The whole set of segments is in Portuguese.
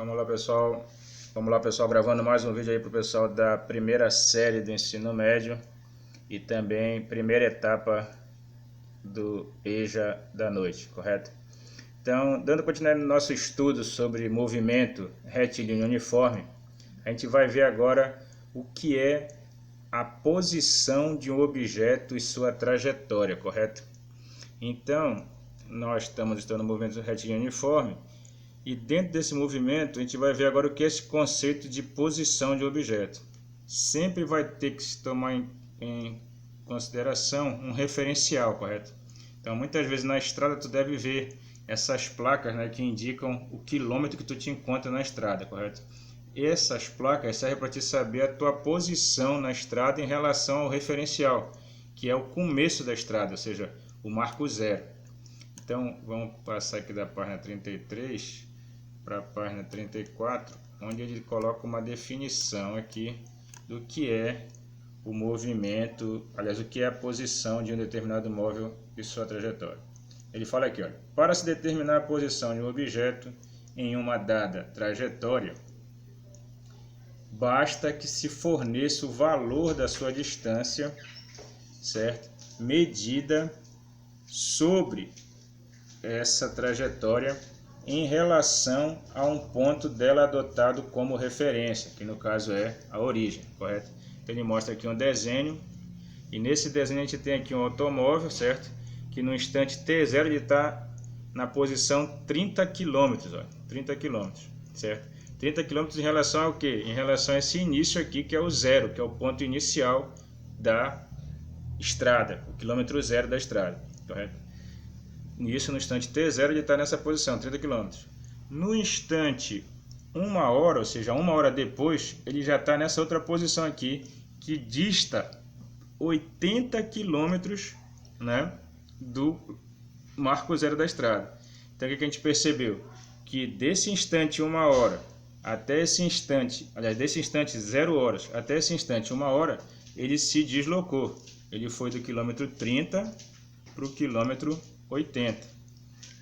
Vamos lá, pessoal. Vamos lá, pessoal, gravando mais um vídeo aí para o pessoal da primeira série do ensino médio e também primeira etapa do EJA da noite, correto? Então, dando continuidade no nosso estudo sobre movimento retilíneo uniforme, a gente vai ver agora o que é a posição de um objeto e sua trajetória, correto? Então, nós estamos estudando o movimento retilíneo uniforme e dentro desse movimento a gente vai ver agora o que é esse conceito de posição de objeto. Sempre vai ter que se tomar em consideração um referencial, correto? Então, muitas vezes na estrada tu deve ver essas placas, né, que indicam o quilômetro que tu te encontra na estrada, correto? Essas placas servem para te saber a tua posição na estrada em relação ao referencial, que é o começo da estrada, ou seja, o marco zero. Então, vamos passar aqui da página 33 para a página 34, onde ele coloca uma definição aqui do que é o movimento, aliás, o que é a posição de um determinado móvel e sua trajetória. Ele fala aqui, olha, para se determinar a posição de um objeto em uma dada trajetória, basta que se forneça o valor da sua distância, certo? Medida sobre essa trajetória em relação a um ponto dela adotado como referência, que no caso é a origem, correto? Então ele mostra aqui um desenho, e nesse desenho a gente tem aqui um automóvel, certo? Que no instante T0 ele está na posição 30 km, ó, 30 km, certo? 30 km em relação ao quê? Em relação a esse início aqui, que é o zero, que é o ponto inicial da estrada, o quilômetro zero da estrada, correto? Isso no instante T0 ele está nessa posição, 30 km. No instante 1 hora, ou seja, 1 hora depois, ele já está nessa outra posição aqui, que dista 80 km, né, do marco zero da estrada. Então o que a gente percebeu? Que desse instante 1 hora até esse instante, aliás, desse instante 0 horas até esse instante 1 hora, ele se deslocou. Ele foi do quilômetro 30 para o quilômetro 80.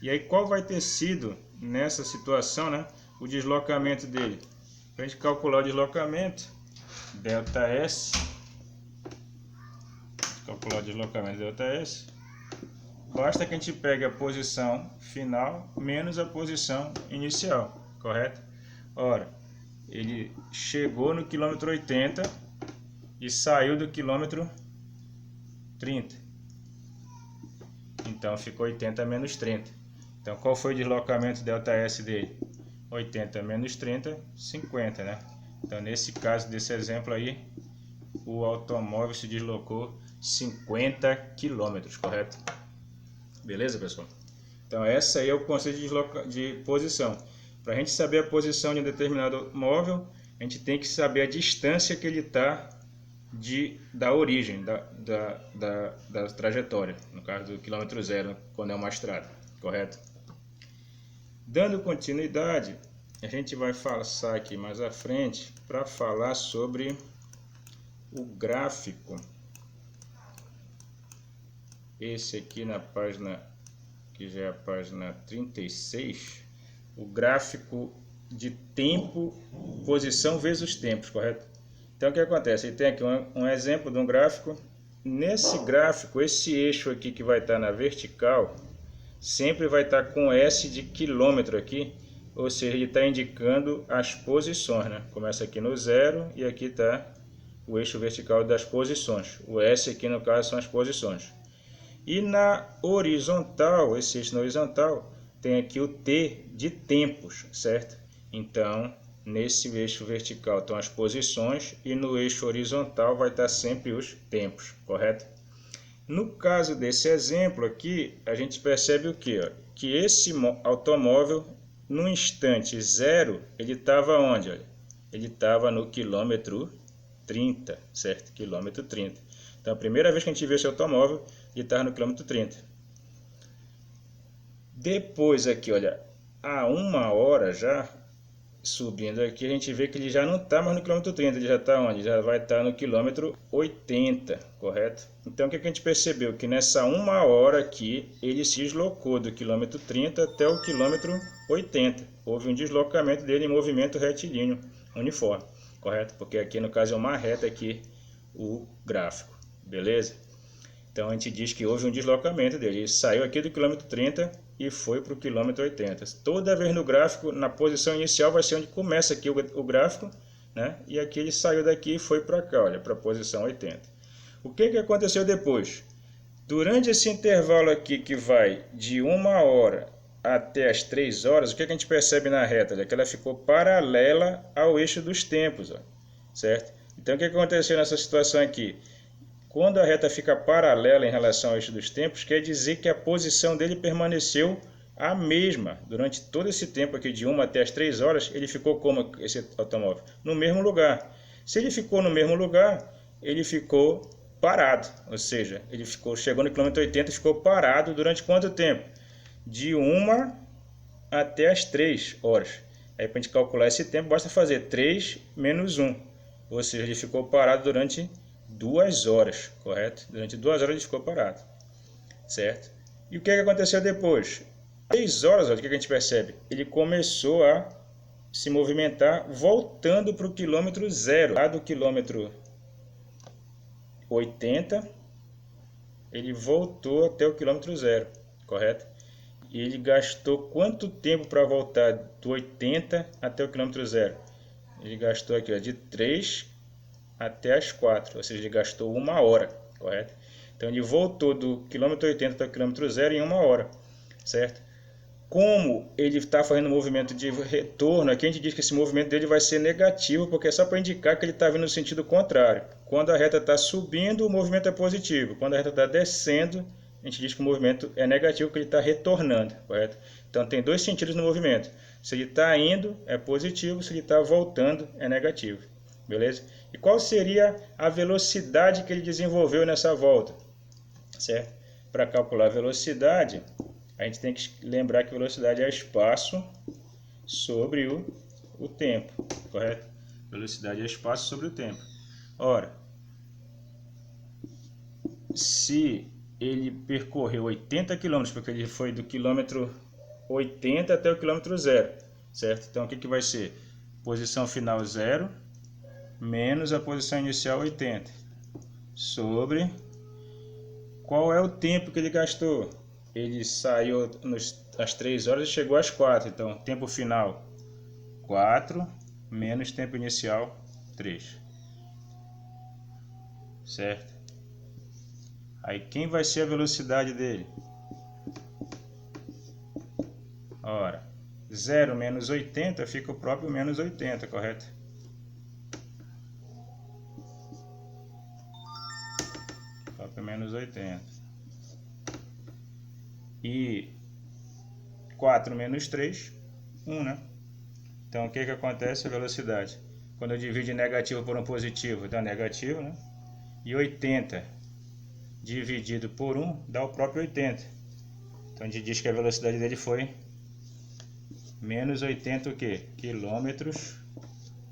E aí qual vai ter sido nessa situação, né, o deslocamento dele? Para a gente calcular o deslocamento, ΔS, basta que a gente pegue a posição final menos a posição inicial, correto? Ora, ele chegou no quilômetro 80 e saiu do quilômetro 30. Então ficou 80 menos 30. Então qual foi o deslocamento ΔS dele? 80 menos 30, 50, né? Então nesse caso desse exemplo aí, o automóvel se deslocou 50 km, correto? Beleza, pessoal? Então essa aí é o conceito de posição. Para a gente saber a posição de um determinado móvel, a gente tem que saber a distância que ele está da origem, da trajetória, no caso do quilômetro zero, quando é uma estrada, correto? Dando continuidade, a gente vai passar aqui mais à frente para falar sobre o gráfico. Esse aqui na página, que já é a página 36, o gráfico de tempo, posição vezes tempos, correto? Então o que acontece? Ele tem aqui um exemplo de um gráfico. Nesse gráfico, esse eixo aqui que vai estar na vertical, sempre vai estar com S de quilômetro aqui, ou seja, ele está indicando as posições, né? Começa aqui no zero e aqui está o eixo vertical das posições. O S aqui no caso são as posições. E na horizontal, esse eixo na horizontal, tem aqui o T de tempos, certo? Então, nesse eixo vertical estão as posições e no eixo horizontal vai estar sempre os tempos, correto? No caso desse exemplo aqui, a gente percebe o quê? Que esse automóvel, no instante zero, ele estava onde? Olha? Ele estava no quilômetro 30, certo? Quilômetro 30. Então, a primeira vez que a gente viu esse automóvel, ele estava no quilômetro 30. Depois aqui, olha, a 1 hora já, subindo aqui, a gente vê que ele já não está mais no quilômetro 30, ele já está onde? Já vai estar no quilômetro 80, correto? Então o que a gente percebeu? Que nessa 1 hora aqui, ele se deslocou do quilômetro 30 até o quilômetro 80. Houve um deslocamento dele em movimento retilíneo uniforme, correto? Porque aqui no caso é uma reta aqui o gráfico, beleza? Então a gente diz que houve um deslocamento dele, ele saiu aqui do quilômetro 30 e foi para o quilômetro 80. Toda vez no gráfico, na posição inicial vai ser onde começa aqui o gráfico, né? E aqui ele saiu daqui e foi para cá, olha, para a posição 80. O que aconteceu depois? Durante esse intervalo aqui que vai de 1 hora até as 3 horas, o que a gente percebe na reta? Olha, que ela ficou paralela ao eixo dos tempos, ó, certo? Então o que aconteceu nessa situação aqui? Quando a reta fica paralela em relação ao eixo dos tempos, quer dizer que a posição dele permaneceu a mesma. Durante todo esse tempo aqui, de 1 até as 3 horas, ele ficou como esse automóvel? No mesmo lugar. Se ele ficou no mesmo lugar, ele ficou parado. Ou seja, ele chegou no quilômetro 80 e ficou parado durante quanto tempo? De 1 até as 3 horas. Aí para a gente calcular esse tempo, basta fazer 3 menos 1. Ou seja, ele ficou parado durante 2 horas, correto? Durante 2 horas ele ficou parado, certo? E o que aconteceu depois? 3 horas, olha, o que a gente percebe? Ele começou a se movimentar voltando para o quilômetro 0. Lá do quilômetro 80, ele voltou até o quilômetro 0, correto? E ele gastou quanto tempo para voltar do 80 até o quilômetro 0? Ele gastou aqui, ó, de 3 até as 4, ou seja, ele gastou 1 hora, correto? Então ele voltou do quilômetro 80 até o quilômetro 0 em 1 hora, certo? Como ele está fazendo um movimento de retorno, aqui a gente diz que esse movimento dele vai ser negativo, porque é só para indicar que ele está vindo no sentido contrário. Quando a reta está subindo, o movimento é positivo. Quando a reta está descendo, a gente diz que o movimento é negativo, porque ele está retornando, correto? Então tem dois sentidos no movimento. Se ele está indo, é positivo. Se ele está voltando, é negativo. Beleza? E qual seria a velocidade que ele desenvolveu nessa volta? Certo? Para calcular a velocidade, a gente tem que lembrar que velocidade é espaço sobre o tempo, correto? Velocidade é espaço sobre o tempo. Ora, se ele percorreu 80 km, porque ele foi do quilômetro 80 até o quilômetro 0, certo? Então o que vai ser? Posição final 0 menos a posição inicial 80 sobre qual é o tempo que ele gastou? Ele saiu às 3 horas e chegou às 4, então tempo final 4 menos tempo inicial 3, certo? Aí quem vai ser a velocidade dele? Ora, 0 menos 80 fica o próprio menos 80, correto? Menos 80. E 4 menos 3, 1, né? Então o que acontece? A velocidade. Quando eu divido negativo por um positivo, dá negativo, né? E 80 dividido por 1 dá o próprio 80. Então a gente diz que a velocidade dele foi menos 80 o quê? Quilômetros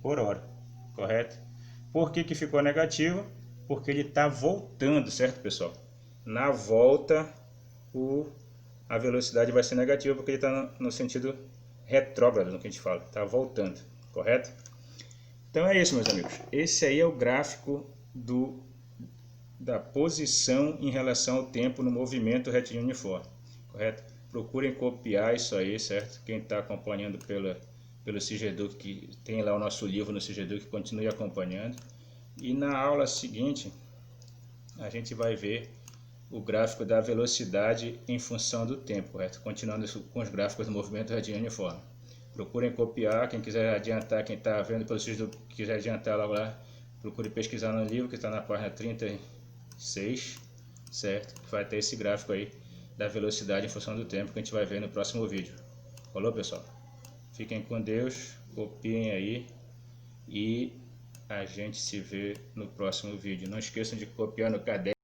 por hora, correto? Por que ficou negativo? Porque ele está voltando, certo, pessoal? Na volta, a velocidade vai ser negativa, porque ele está no sentido retrógrado, no que a gente fala. Está voltando, correto? Então é isso, meus amigos. Esse aí é o gráfico da posição em relação ao tempo no movimento retilíneo uniforme, correto? Procurem copiar isso aí, certo? Quem está acompanhando pelo Cigeduc, que tem lá o nosso livro no Cigeduc, continue acompanhando. E na aula seguinte, a gente vai ver o gráfico da velocidade em função do tempo, correto? Continuando com os gráficos do movimento retilíneo uniforme. Procurem copiar, quem quiser adiantar, quem está vendo pelo vídeo, quiser adiantar lá, procure pesquisar no livro que está na página 36, certo? Vai ter esse gráfico aí da velocidade em função do tempo que a gente vai ver no próximo vídeo. Falou, pessoal? Fiquem com Deus, copiem aí e a gente se vê no próximo vídeo. Não esqueçam de copiar no caderno.